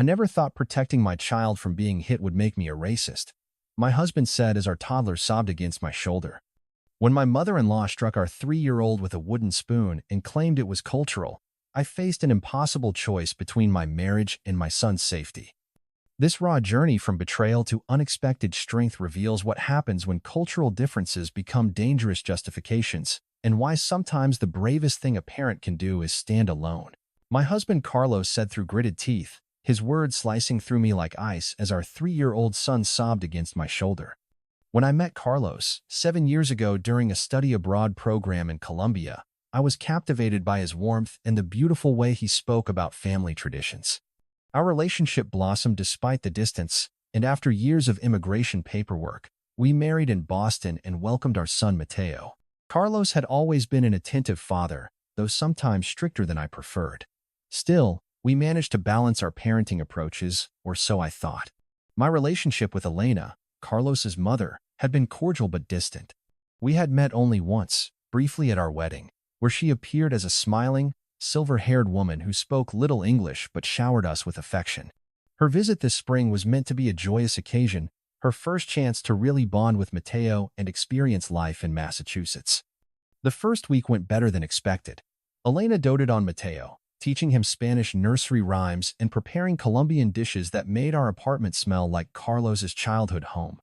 I never thought protecting my child from being hit would make me a racist, my husband said as our toddler sobbed against my shoulder. When my mother-in-law struck our 3-year-old with a wooden spoon and claimed it was cultural, I faced an impossible choice between my marriage and my son's safety. This raw journey from betrayal to unexpected strength reveals what happens when cultural differences become dangerous justifications, and why sometimes the bravest thing a parent can do is stand alone. My husband Carlos said through gritted teeth, his words slicing through me like ice as our 3-year-old son sobbed against my shoulder. When I met Carlos 7 years ago during a study abroad program in Colombia, I was captivated by his warmth and the beautiful way he spoke about family traditions. Our relationship blossomed despite the distance, and after years of immigration paperwork, we married in Boston and welcomed our son Mateo. Carlos had always been an attentive father, though sometimes stricter than I preferred. Still, we managed to balance our parenting approaches, or so I thought. My relationship with Elena, Carlos's mother, had been cordial but distant. We had met only once, briefly at our wedding, where she appeared as a smiling, silver-haired woman who spoke little English but showered us with affection. Her visit this spring was meant to be a joyous occasion, her first chance to really bond with Mateo and experience life in Massachusetts. The first week went better than expected. Elena doted on Mateo, teaching him Spanish nursery rhymes and preparing Colombian dishes that made our apartment smell like Carlos's childhood home.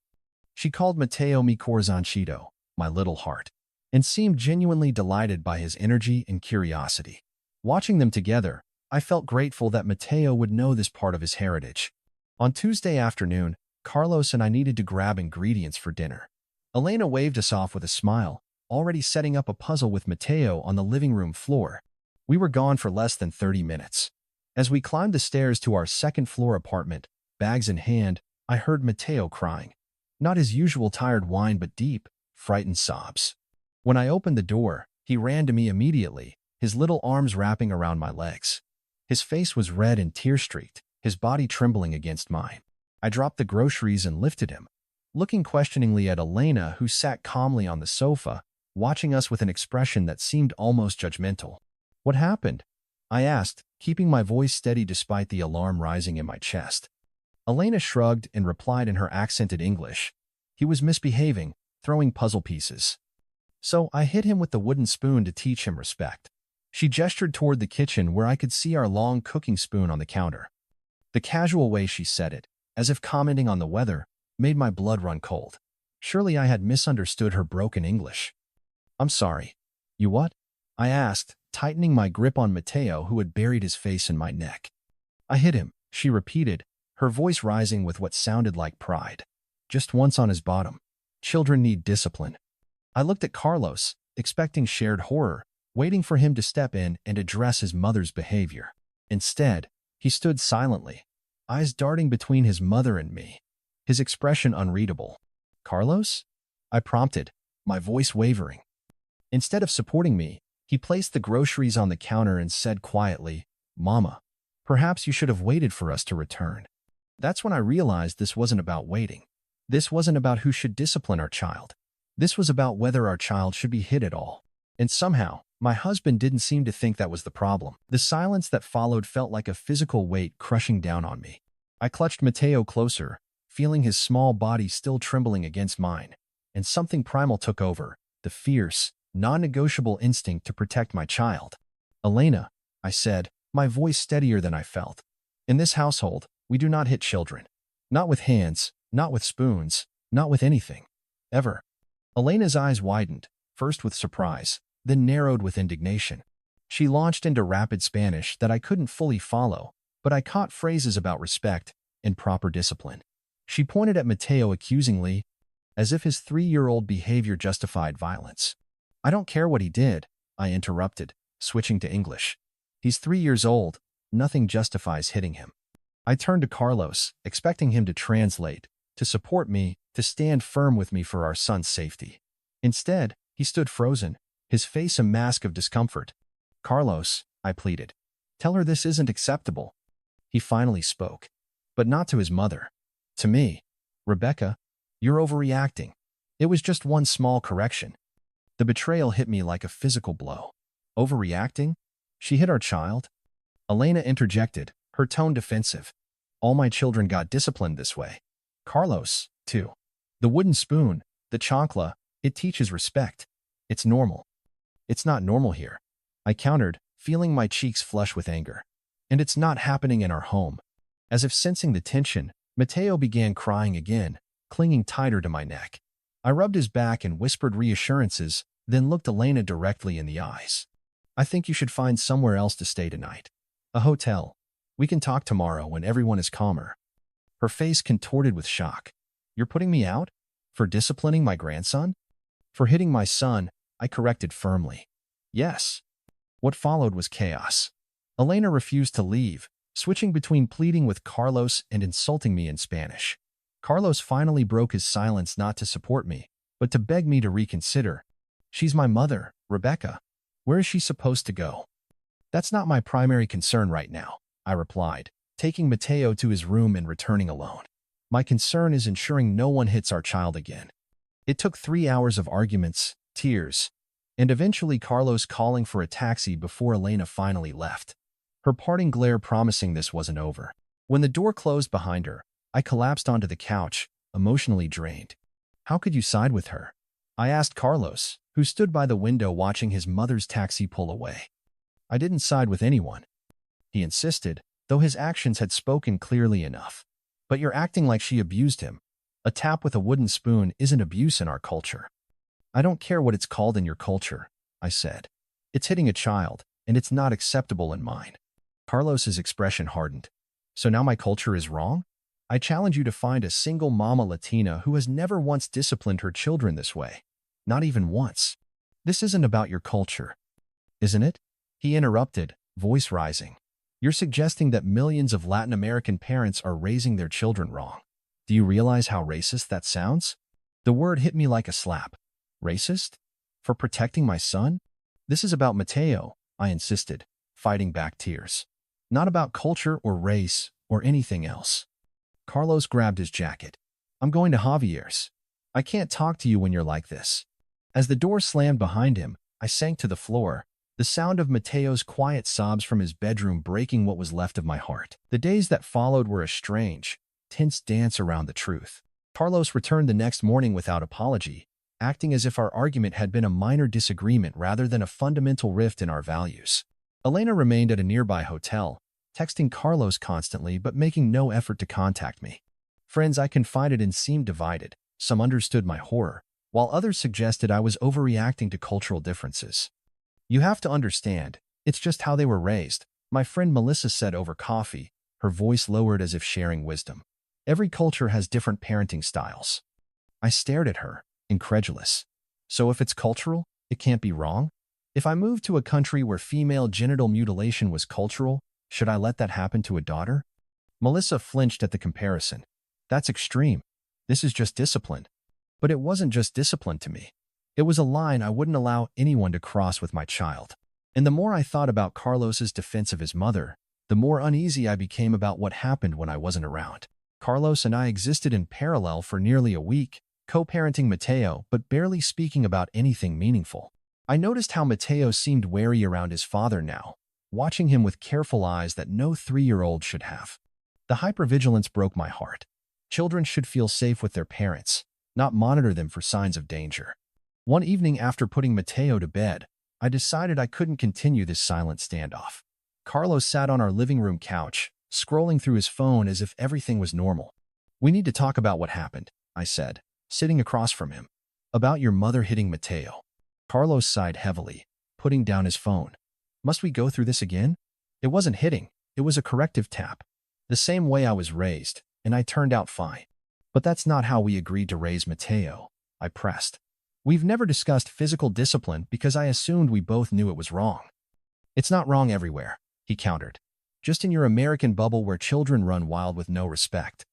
She called Mateo mi corazoncito, my little heart, and seemed genuinely delighted by his energy and curiosity. Watching them together, I felt grateful that Mateo would know this part of his heritage. On Tuesday afternoon, Carlos and I needed to grab ingredients for dinner. Elena waved us off with a smile, already setting up a puzzle with Mateo on the living room floor. We were gone for less than 30 minutes. As we climbed the stairs to our second-floor apartment, bags in hand, I heard Mateo crying. Not his usual tired whine but deep, frightened sobs. When I opened the door, he ran to me immediately, his little arms wrapping around my legs. His face was red and tear-streaked, his body trembling against mine. I dropped the groceries and lifted him, looking questioningly at Elena, who sat calmly on the sofa, watching us with an expression that seemed almost judgmental. "What happened?" I asked, keeping my voice steady despite the alarm rising in my chest. Elena shrugged and replied in her accented English. "He was misbehaving, throwing puzzle pieces. So I hit him with the wooden spoon to teach him respect." She gestured toward the kitchen where I could see our long cooking spoon on the counter. The casual way she said it, as if commenting on the weather, made my blood run cold. Surely I had misunderstood her broken English. "I'm sorry." "You what?" I asked, tightening my grip on Mateo, who had buried his face in my neck. "I hit him," she repeated, her voice rising with what sounded like pride. "Just once on his bottom. Children need discipline." I looked at Carlos, expecting shared horror, waiting for him to step in and address his mother's behavior. Instead, he stood silently, eyes darting between his mother and me, his expression unreadable. "Carlos?" I prompted, my voice wavering. Instead of supporting me, he placed the groceries on the counter and said quietly, "Mama, perhaps you should have waited for us to return." That's when I realized this wasn't about waiting. This wasn't about who should discipline our child. This was about whether our child should be hit at all. And somehow, my husband didn't seem to think that was the problem. The silence that followed felt like a physical weight crushing down on me. I clutched Mateo closer, feeling his small body still trembling against mine, and something primal took over, the fierce, non-negotiable instinct to protect my child. "Elena," I said, my voice steadier than I felt. "In this household, we do not hit children. Not with hands, not with spoons, not with anything. Ever." Elena's eyes widened, first with surprise, then narrowed with indignation. She launched into rapid Spanish that I couldn't fully follow, but I caught phrases about respect and proper discipline. She pointed at Mateo accusingly, as if his 3-year-old behavior justified violence. "I don't care what he did," I interrupted, switching to English. "He's 3 years old. Nothing justifies hitting him." I turned to Carlos, expecting him to translate, to support me, to stand firm with me for our son's safety. Instead, he stood frozen, his face a mask of discomfort. "Carlos," I pleaded, "tell her this isn't acceptable." He finally spoke, but not to his mother. To me. "Rebecca, you're overreacting. It was just one small correction." The betrayal hit me like a physical blow. "Overreacting? She hit our child?" Elena interjected, her tone defensive. All my children got disciplined this way. Carlos, too. The wooden spoon, the chancla, it teaches respect. It's normal. It's not normal here, I countered, feeling my cheeks flush with anger. And it's not happening in our home. As if sensing the tension, Mateo began crying again, clinging tighter to my neck. I rubbed his back and whispered reassurances, then looked Elena directly in the eyes. I think you should find somewhere else to stay tonight. A hotel. We can talk tomorrow when everyone is calmer. Her face contorted with shock. You're putting me out? For disciplining my grandson? For hitting my son, I corrected firmly. Yes. What followed was chaos. Elena refused to leave, switching between pleading with Carlos and insulting me in Spanish. Carlos finally broke his silence not to support me, but to beg me to reconsider. She's my mother, Rebecca. Where is she supposed to go? That's not my primary concern right now, I replied, taking Mateo to his room and returning alone. My concern is ensuring no one hits our child again. It took 3 hours of arguments, tears, and eventually Carlos calling for a taxi before Elena finally left. Her parting glare promising this wasn't over. When the door closed behind her, I collapsed onto the couch, emotionally drained. How could you side with her? I asked Carlos, who stood by the window watching his mother's taxi pull away. I didn't side with anyone, he insisted, though his actions had spoken clearly enough. But you're acting like she abused him. A tap with a wooden spoon isn't abuse in our culture. I don't care what it's called in your culture, I said. It's hitting a child, and it's not acceptable in mine. Carlos's expression hardened. So now my culture is wrong? I challenge you to find a single mama Latina who has never once disciplined her children this way. Not even once. This isn't about your culture. Isn't it? He interrupted, voice rising. You're suggesting that millions of Latin American parents are raising their children wrong. Do you realize how racist that sounds? The word hit me like a slap. Racist? For protecting my son? This is about Mateo, I insisted, fighting back tears. Not about culture or race or anything else. Carlos grabbed his jacket. I'm going to Javier's. I can't talk to you when you're like this. As the door slammed behind him, I sank to the floor, the sound of Mateo's quiet sobs from his bedroom breaking what was left of my heart. The days that followed were a strange, tense dance around the truth. Carlos returned the next morning without apology, acting as if our argument had been a minor disagreement rather than a fundamental rift in our values. Elena remained at a nearby hotel, texting Carlos constantly but making no effort to contact me. Friends I confided in seemed divided. Some understood my horror, while others suggested I was overreacting to cultural differences. You have to understand, it's just how they were raised, my friend Melissa said over coffee, her voice lowered as if sharing wisdom. Every culture has different parenting styles. I stared at her, incredulous. So if it's cultural, it can't be wrong? If I moved to a country where female genital mutilation was cultural, should I let that happen to a daughter? Melissa flinched at the comparison. That's extreme. This is just discipline. But it wasn't just discipline to me. It was a line I wouldn't allow anyone to cross with my child. And the more I thought about Carlos's defense of his mother, the more uneasy I became about what happened when I wasn't around. Carlos and I existed in parallel for nearly a week, co-parenting Mateo but barely speaking about anything meaningful. I noticed how Mateo seemed wary around his father now, watching him with careful eyes that no 3-year-old should have. The hypervigilance broke my heart. Children should feel safe with their parents, not monitor them for signs of danger. One evening after putting Mateo to bed, I decided I couldn't continue this silent standoff. Carlos sat on our living room couch, scrolling through his phone as if everything was normal. We need to talk about what happened, I said, sitting across from him. About your mother hitting Mateo. Carlos sighed heavily, putting down his phone. Must we go through this again? It wasn't hitting, it was a corrective tap. The same way I was raised, and I turned out fine. But that's not how we agreed to raise Mateo, I pressed. We've never discussed physical discipline because I assumed we both knew it was wrong. It's not wrong everywhere, he countered. Just in your American bubble where children run wild with no respect.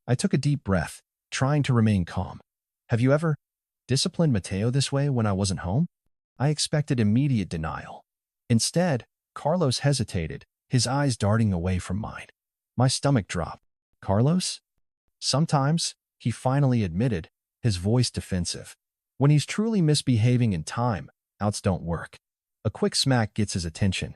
I took a deep breath, trying to remain calm. Have you ever disciplined Mateo this way when I wasn't home? I expected immediate denial. Instead, Carlos hesitated, his eyes darting away from mine. My stomach dropped. Carlos? Sometimes, he finally admitted, his voice defensive. When he's truly misbehaving in time, outs don't work. A quick smack gets his attention.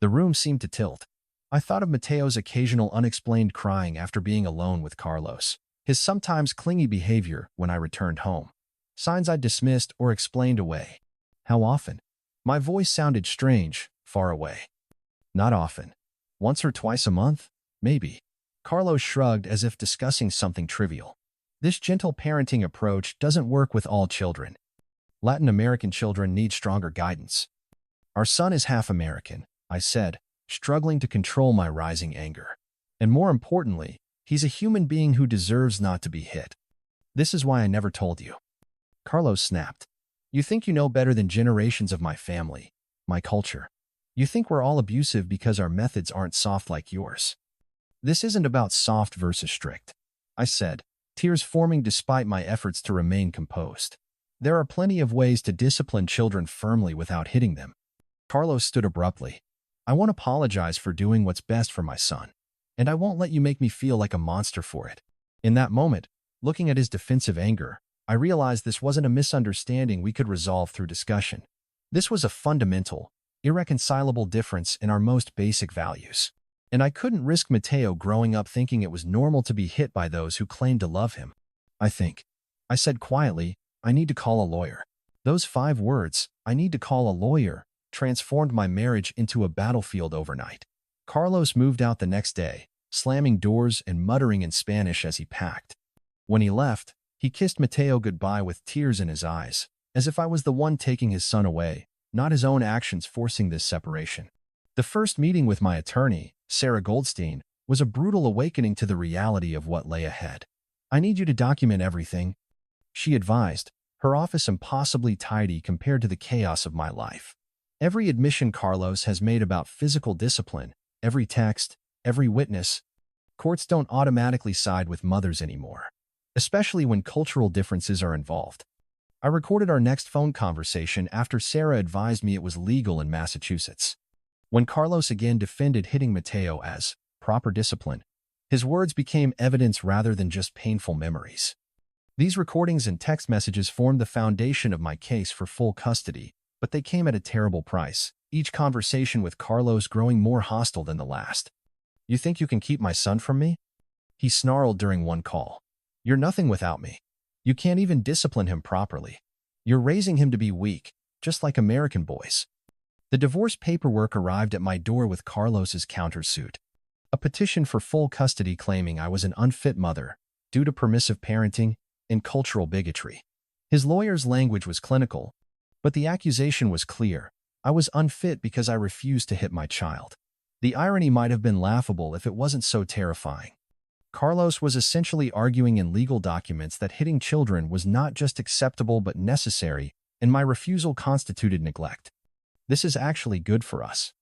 The room seemed to tilt. I thought of Mateo's occasional unexplained crying after being alone with Carlos, his sometimes clingy behavior when I returned home, signs I dismissed or explained away. How often? My voice sounded strange, far away. Not often. Once or twice a month? Maybe. Carlos shrugged as if discussing something trivial. This gentle parenting approach doesn't work with all children. Latin American children need stronger guidance. Our son is half American, I said, struggling to control my rising anger. And more importantly, he's a human being who deserves not to be hit. This is why I never told you. Carlos snapped. You think you know better than generations of my family, my culture. You think we're all abusive because our methods aren't soft like yours. This isn't about soft versus strict, I said, tears forming despite my efforts to remain composed. There are plenty of ways to discipline children firmly without hitting them. Carlos stood abruptly. I won't apologize for doing what's best for my son, and I won't let you make me feel like a monster for it. In that moment, looking at his defensive anger, I realized this wasn't a misunderstanding we could resolve through discussion. This was a fundamental, irreconcilable difference in our most basic values. And I couldn't risk Mateo growing up thinking it was normal to be hit by those who claimed to love him. I said quietly, I need to call a lawyer. Those 5 words, I need to call a lawyer, transformed my marriage into a battlefield overnight. Carlos moved out the next day, slamming doors and muttering in Spanish as he packed. When he left, he kissed Mateo goodbye with tears in his eyes, as if I was the one taking his son away, not his own actions forcing this separation. The first meeting with my attorney, Sarah Goldstein, was a brutal awakening to the reality of what lay ahead. I need you to document everything, she advised, her office impossibly tidy compared to the chaos of my life. Every admission Carlos has made about physical discipline, every text, every witness. Courts don't automatically side with mothers anymore, especially when cultural differences are involved. I recorded our next phone conversation after Sarah advised me it was legal in Massachusetts. When Carlos again defended hitting Mateo as proper discipline, his words became evidence rather than just painful memories. These recordings and text messages formed the foundation of my case for full custody, but they came at a terrible price, each conversation with Carlos growing more hostile than the last. You think you can keep my son from me? He snarled during one call. You're nothing without me. You can't even discipline him properly. You're raising him to be weak, just like American boys. The divorce paperwork arrived at my door with Carlos's countersuit. A petition for full custody claiming I was an unfit mother, due to permissive parenting and cultural bigotry. His lawyer's language was clinical, but the accusation was clear. I was unfit because I refused to hit my child. The irony might have been laughable if it wasn't so terrifying. Carlos was essentially arguing in legal documents that hitting children was not just acceptable but necessary, and my refusal constituted neglect. This is actually good for us,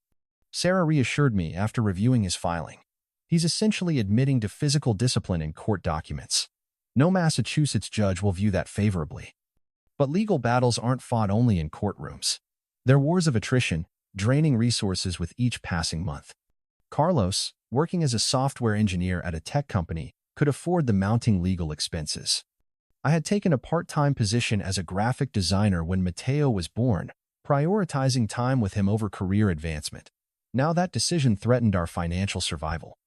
Sarah reassured me after reviewing his filing. He's essentially admitting to physical discipline in court documents. No Massachusetts judge will view that favorably. But legal battles aren't fought only in courtrooms. They're wars of attrition, draining resources with each passing month. Carlos, working as a software engineer at a tech company, could afford the mounting legal expenses. I had taken a part-time position as a graphic designer when Mateo was born, prioritizing time with him over career advancement. Now that decision threatened our financial survival.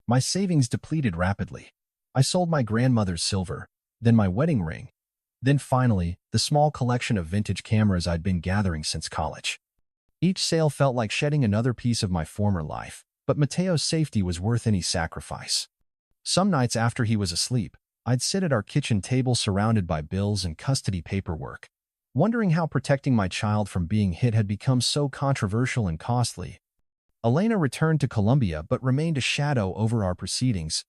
My savings depleted rapidly. I sold my grandmother's silver, then my wedding ring, then finally, the small collection of vintage cameras I'd been gathering since college. Each sale felt like shedding another piece of my former life, but Mateo's safety was worth any sacrifice. Some nights after he was asleep, I'd sit at our kitchen table surrounded by bills and custody paperwork, wondering how protecting my child from being hit had become so controversial and costly. Elena returned to Colombia but remained a shadow over our proceedings,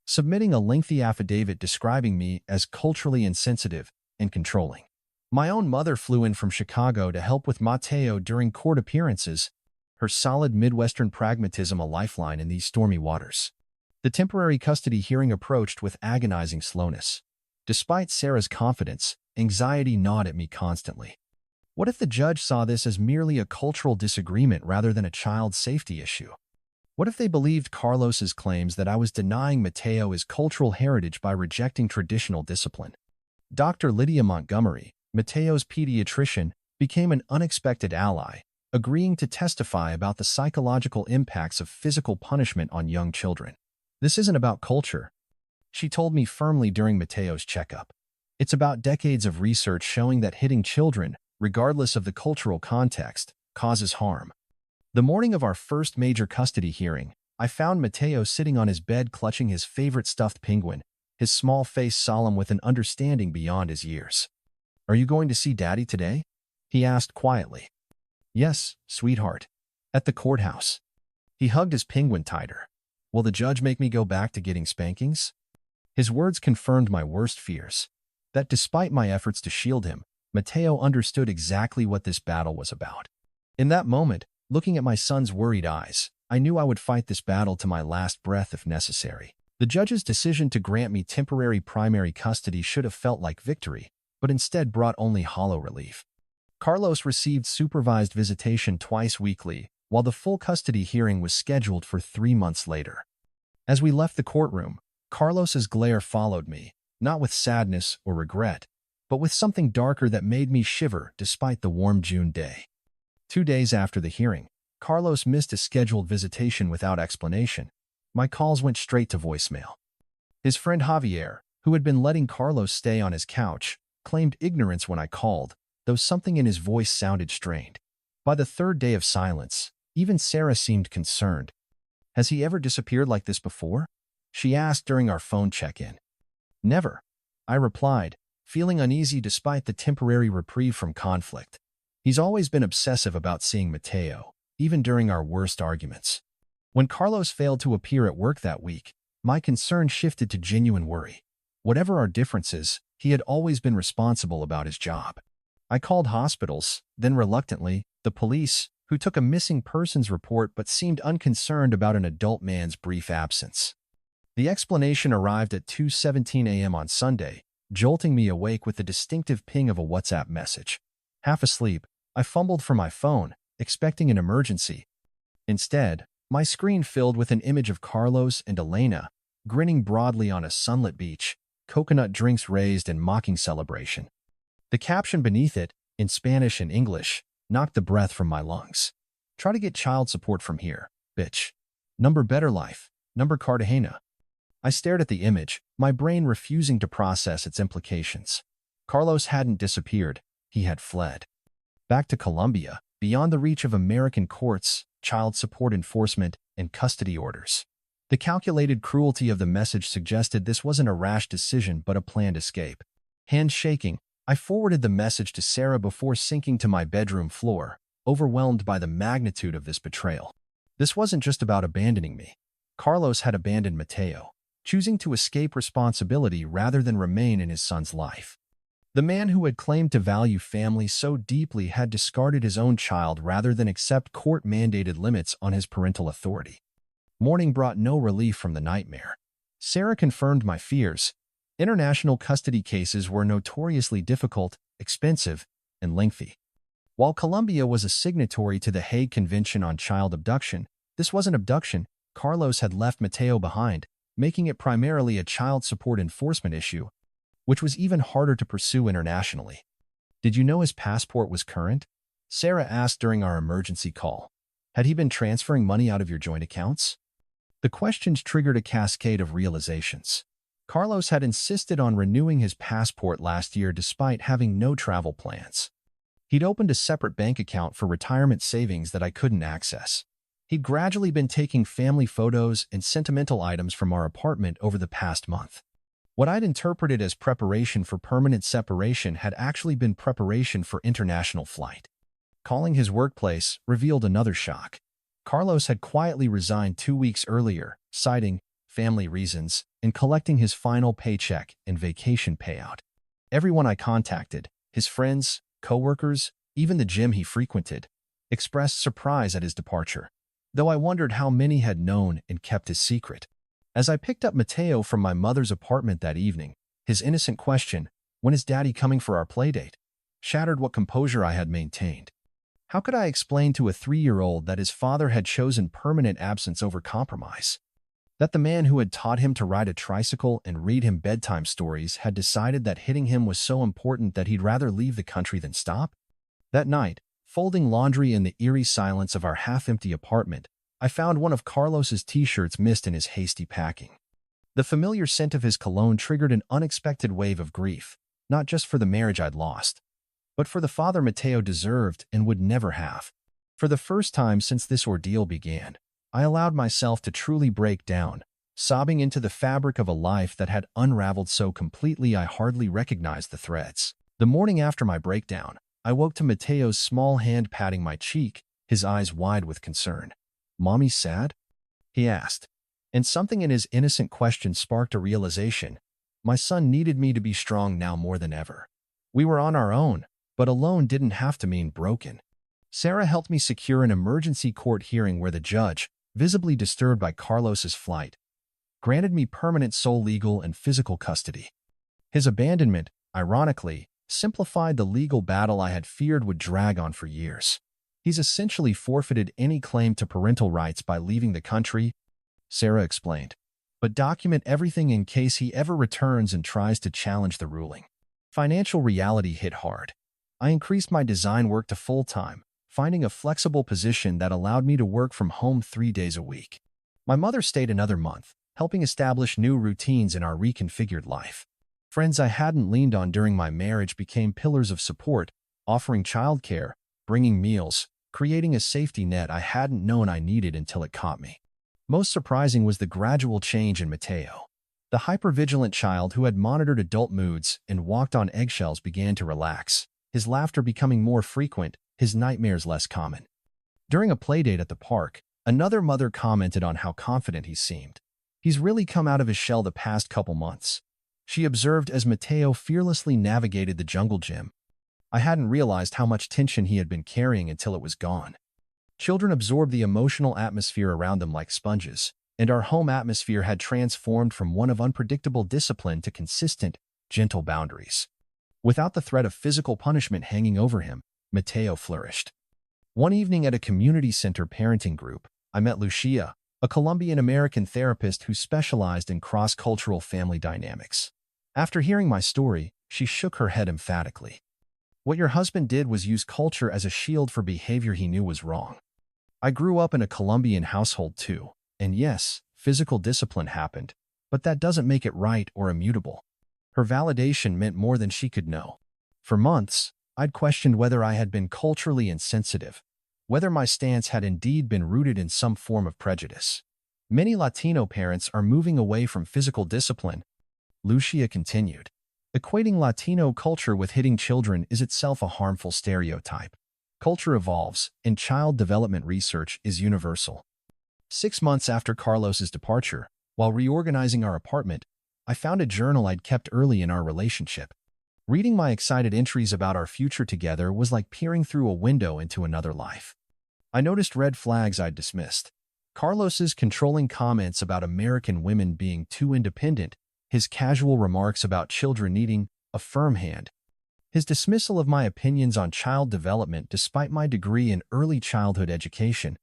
submitting a lengthy affidavit describing me as culturally insensitive and controlling. My own mother flew in from Chicago to help with Mateo during court appearances, her solid Midwestern pragmatism a lifeline in these stormy waters. The temporary custody hearing approached with agonizing slowness. Despite Sarah's confidence, anxiety gnawed at me constantly. What if the judge saw this as merely a cultural disagreement rather than a child safety issue? What if they believed Carlos's claims that I was denying Mateo his cultural heritage by rejecting traditional discipline? Dr. Lydia Montgomery, Mateo's pediatrician, became an unexpected ally, agreeing to testify about the psychological impacts of physical punishment on young children. This isn't about culture, she told me firmly during Mateo's checkup. It's about decades of research showing that hitting children, regardless of the cultural context, causes harm. The morning of our first major custody hearing, I found Mateo sitting on his bed clutching his favorite stuffed penguin, his small face solemn with an understanding beyond his years. "Are you going to see Daddy today?" he asked quietly. "Yes, sweetheart. At the courthouse." He hugged his penguin tighter. "Will the judge make me go back to getting spankings?" His words confirmed my worst fears. That despite my efforts to shield him, Mateo understood exactly what this battle was about. In that moment, looking at my son's worried eyes, I knew I would fight this battle to my last breath if necessary. The judge's decision to grant me temporary primary custody should have felt like victory, but instead brought only hollow relief. Carlos received supervised visitation twice weekly, while the full custody hearing was scheduled for 3 months later. As we left the courtroom, Carlos's glare followed me, not with sadness or regret, but with something darker that made me shiver despite the warm June day. 2 days after the hearing, Carlos missed a scheduled visitation without explanation. My calls went straight to voicemail. His friend Javier, who had been letting Carlos stay on his couch, claimed ignorance when I called, though something in his voice sounded strained. By the third day of silence, even Sarah seemed concerned. "Has he ever disappeared like this before?" she asked during our phone check-in. "Never," I replied, feeling uneasy despite the temporary reprieve from conflict. He's always been obsessive about seeing Mateo, even during our worst arguments. When Carlos failed to appear at work that week, my concern shifted to genuine worry. Whatever our differences, he had always been responsible about his job. I called hospitals, then reluctantly, the police, who took a missing persons report but seemed unconcerned about an adult man's brief absence. The explanation arrived at 2:17 a.m. on Sunday, jolting me awake with the distinctive ping of a WhatsApp message. Half asleep, I fumbled for my phone, expecting an emergency. Instead, my screen filled with an image of Carlos and Elena, grinning broadly on a sunlit beach, coconut drinks raised in mocking celebration. The caption beneath it, in Spanish and English, knocked the breath from my lungs. "Try to get child support from here, bitch. Number better life, number Cartagena." I stared at the image, my brain refusing to process its implications. Carlos hadn't disappeared, he had fled. Back to Colombia, beyond the reach of American courts, child support enforcement, and custody orders. The calculated cruelty of the message suggested this wasn't a rash decision but a planned escape. Hands shaking, I forwarded the message to Sarah before sinking to my bedroom floor, overwhelmed by the magnitude of this betrayal. This wasn't just about abandoning me. Carlos had abandoned Mateo, choosing to escape responsibility rather than remain in his son's life. The man who had claimed to value family so deeply had discarded his own child rather than accept court-mandated limits on his parental authority. Morning brought no relief from the nightmare. Sarah confirmed my fears. International custody cases were notoriously difficult, expensive, and lengthy. While Colombia was a signatory to the Hague Convention on Child Abduction, this wasn't abduction. Carlos had left Mateo behind, making it primarily a child support enforcement issue, which was even harder to pursue internationally. "Did you know his passport was current?" Sarah asked during our emergency call. "Had he been transferring money out of your joint accounts?" The questions triggered a cascade of realizations. Carlos had insisted on renewing his passport last year despite having no travel plans. He'd opened a separate bank account for retirement savings that I couldn't access. He'd gradually been taking family photos and sentimental items from our apartment over the past month. What I'd interpreted as preparation for permanent separation had actually been preparation for international flight. Calling his workplace revealed another shock. Carlos had quietly resigned 2 weeks earlier, citing family reasons and collecting his final paycheck and vacation payout. Everyone I contacted, his friends, coworkers, even the gym he frequented, expressed surprise at his departure, though I wondered how many had known and kept his secret. As I picked up Mateo from my mother's apartment that evening, his innocent question, "When is Daddy coming for our playdate?" shattered what composure I had maintained. How could I explain to a 3-year-old that his father had chosen permanent absence over compromise? That the man who had taught him to ride a tricycle and read him bedtime stories had decided that hitting him was so important that he'd rather leave the country than stop? That night, Folding laundry in the eerie silence of our half-empty apartment, I found one of Carlos's t-shirts missed in his hasty packing. The familiar scent of his cologne triggered an unexpected wave of grief, not just for the marriage I'd lost, but for the father Mateo deserved and would never have. For the first time since this ordeal began, I allowed myself to truly break down, sobbing into the fabric of a life that had unraveled so completely I hardly recognized the threads. The morning after my breakdown, I woke to Mateo's small hand patting my cheek, his eyes wide with concern. "Mommy sad?" he asked. And something in his innocent question sparked a realization. My son needed me to be strong now more than ever. We were on our own, but alone didn't have to mean broken. Sarah helped me secure an emergency court hearing where the judge, visibly disturbed by Carlos's flight, granted me permanent sole legal and physical custody. His abandonment, ironically, simplified the legal battle I had feared would drag on for years. He's essentially forfeited any claim to parental rights by leaving the country, Sarah explained, but document everything in case he ever returns and tries to challenge the ruling. Financial reality hit hard. I increased my design work to full-time, finding a flexible position that allowed me to work from home 3 days a week. My mother stayed another month, helping establish new routines in our reconfigured life. Friends I hadn't leaned on during my marriage became pillars of support, offering childcare, bringing meals, creating a safety net I hadn't known I needed until it caught me. Most surprising was the gradual change in Mateo. The hypervigilant child who had monitored adult moods and walked on eggshells began to relax, his laughter becoming more frequent, his nightmares less common. During a playdate at the park, another mother commented on how confident he seemed. "He's really come out of his shell the past couple months," she observed as Mateo fearlessly navigated the jungle gym. I hadn't realized how much tension he had been carrying until it was gone. Children absorb the emotional atmosphere around them like sponges, and our home atmosphere had transformed from one of unpredictable discipline to consistent, gentle boundaries. Without the threat of physical punishment hanging over him, Mateo flourished. One evening at a community center parenting group, I met Lucia, a Colombian-American therapist who specialized in cross-cultural family dynamics. After hearing my story, she shook her head emphatically. "What your husband did was use culture as a shield for behavior he knew was wrong. I grew up in a Colombian household too, and yes, physical discipline happened, but that doesn't make it right or immutable." Her validation meant more than she could know. For months, I'd questioned whether I had been culturally insensitive, whether my stance had indeed been rooted in some form of prejudice. Many Latino parents are moving away from physical discipline, Lucia continued. Equating Latino culture with hitting children is itself a harmful stereotype. Culture evolves, and child development research is universal. 6 months after Carlos's departure, while reorganizing our apartment, I found a journal I'd kept early in our relationship. Reading my excited entries about our future together was like peering through a window into another life. I noticed red flags I'd dismissed. Carlos's controlling comments about American women being too independent, his casual remarks about children needing a firm hand, his dismissal of my opinions on child development despite my degree in early childhood education.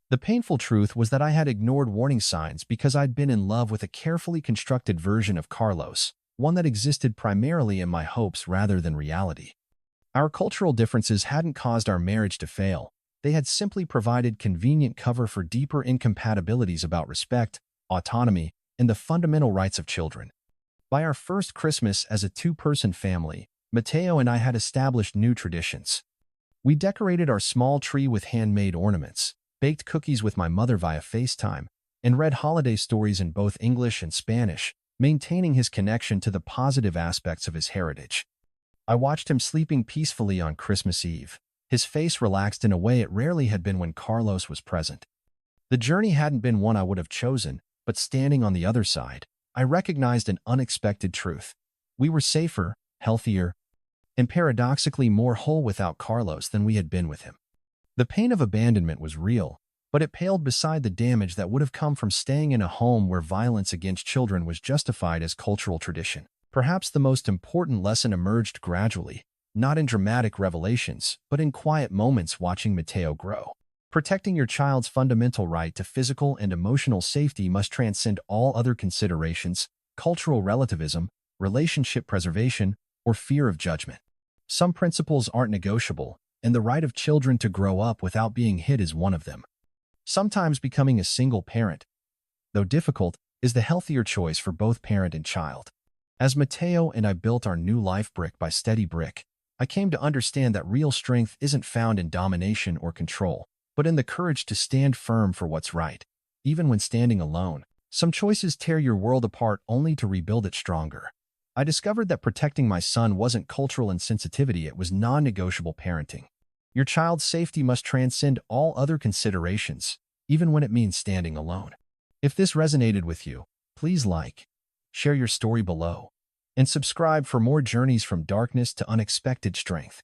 The painful truth was that I had ignored warning signs because I'd been in love with a carefully constructed version of Carlos, one that existed primarily in my hopes rather than reality. Our cultural differences hadn't caused our marriage to fail. They had simply provided convenient cover for deeper incompatibilities about respect, autonomy, and the fundamental rights of children. By our first Christmas as a two-person family, Mateo and I had established new traditions. We decorated our small tree with handmade ornaments, baked cookies with my mother via FaceTime, and read holiday stories in both English and Spanish, maintaining his connection to the positive aspects of his heritage. I watched him sleeping peacefully on Christmas Eve, his face relaxed in a way it rarely had been when Carlos was present. The journey hadn't been one I would have chosen, but standing on the other side, I recognized an unexpected truth. We were safer, healthier, and paradoxically more whole without Carlos than we had been with him. The pain of abandonment was real, but it paled beside the damage that would have come from staying in a home where violence against children was justified as cultural tradition. Perhaps the most important lesson emerged gradually, not in dramatic revelations, but in quiet moments watching Mateo grow. Protecting your child's fundamental right to physical and emotional safety must transcend all other considerations, cultural relativism, relationship preservation, or fear of judgment. Some principles aren't negotiable, and the right of children to grow up without being hit is one of them. Sometimes becoming a single parent, though difficult, is the healthier choice for both parent and child. As Mateo and I built our new life brick by steady brick, I came to understand that real strength isn't found in domination or control, but in the courage to stand firm for what's right. Even when standing alone, some choices tear your world apart only to rebuild it stronger. I discovered that protecting my son wasn't cultural insensitivity, it was non-negotiable parenting. Your child's safety must transcend all other considerations, even when it means standing alone. If this resonated with you, please like, share your story below, and subscribe for more journeys from darkness to unexpected strength.